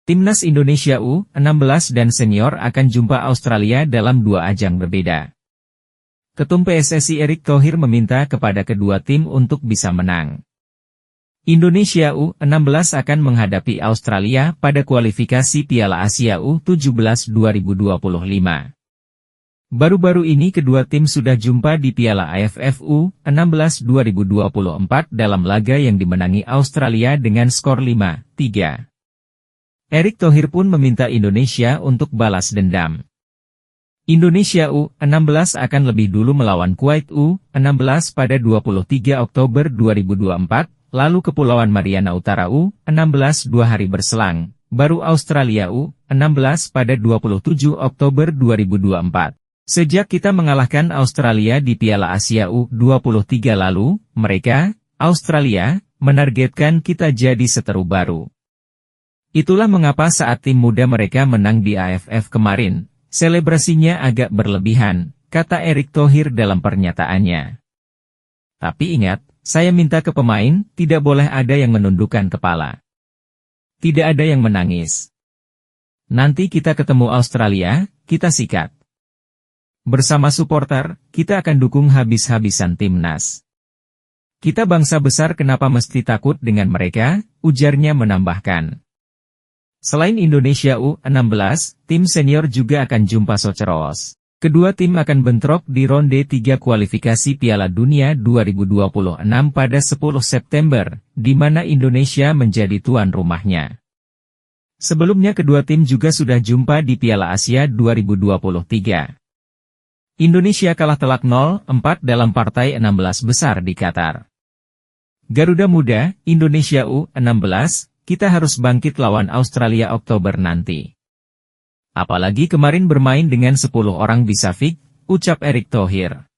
Timnas Indonesia U16 dan senior akan jumpa Australia dalam dua ajang berbeda. Ketum PSSI Erick Thohir meminta kepada kedua tim untuk bisa menang. Indonesia U16 akan menghadapi Australia pada kualifikasi Piala Asia U17 2025. Baru-baru ini kedua tim sudah jumpa di Piala AFF U16 2024 dalam laga yang dimenangi Australia dengan skor 5-3. Erick Thohir pun meminta Indonesia untuk balas dendam. Indonesia U16 akan lebih dulu melawan Kuwait U16 pada 23 Oktober 2024, lalu Kepulauan Mariana Utara U16 2 hari berselang, baru Australia U16 pada 27 Oktober 2024. Sejak kita mengalahkan Australia di Piala Asia U23 lalu, mereka, Australia, menargetkan kita jadi seteru baru. Itulah mengapa saat tim muda mereka menang di AFF kemarin, selebrasinya agak berlebihan, kata Erick Thohir dalam pernyataannya. Tapi ingat, saya minta ke pemain, tidak boleh ada yang menundukkan kepala. Tidak ada yang menangis. Nanti kita ketemu Australia, kita sikat. Bersama supporter, kita akan dukung habis-habisan timnas. Kita bangsa besar, kenapa mesti takut dengan mereka, ujarnya menambahkan. Selain Indonesia U16, tim senior juga akan jumpa Soceros. Kedua tim akan bentrok di ronde 3 kualifikasi Piala Dunia 2026 pada 10 September, di mana Indonesia menjadi tuan rumahnya. Sebelumnya kedua tim juga sudah jumpa di Piala Asia 2023. Indonesia kalah telak 0-4 dalam partai 16 besar di Qatar. Garuda Muda, Indonesia U16, kita harus bangkit lawan Australia Oktober nanti. Apalagi kemarin bermain dengan 10 orang bisa fix, ucap Erick Thohir.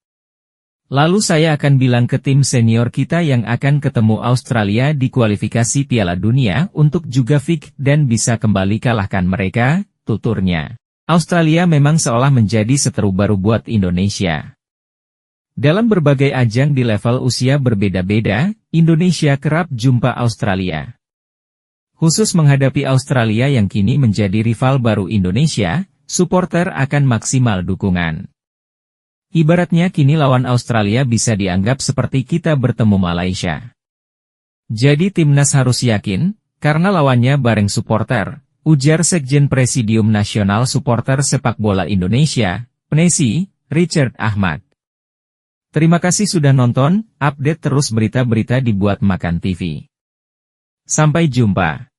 Lalu saya akan bilang ke tim senior kita yang akan ketemu Australia di kualifikasi Piala Dunia untuk juga fix dan bisa kembali kalahkan mereka, tuturnya. Australia memang seolah menjadi seteru baru buat Indonesia. Dalam berbagai ajang di level usia berbeda-beda, Indonesia kerap jumpa Australia. Khusus menghadapi Australia yang kini menjadi rival baru Indonesia, supporter akan maksimal dukungan. Ibaratnya kini lawan Australia bisa dianggap seperti kita bertemu Malaysia. Jadi timnas harus yakin, karena lawannya bareng supporter, ujar Sekjen Presidium Nasional Supporter Sepak Bola Indonesia, PNSI, Richard Ahmad. Terima kasih sudah nonton, update terus berita-berita dibuat Makan TV. Sampai jumpa.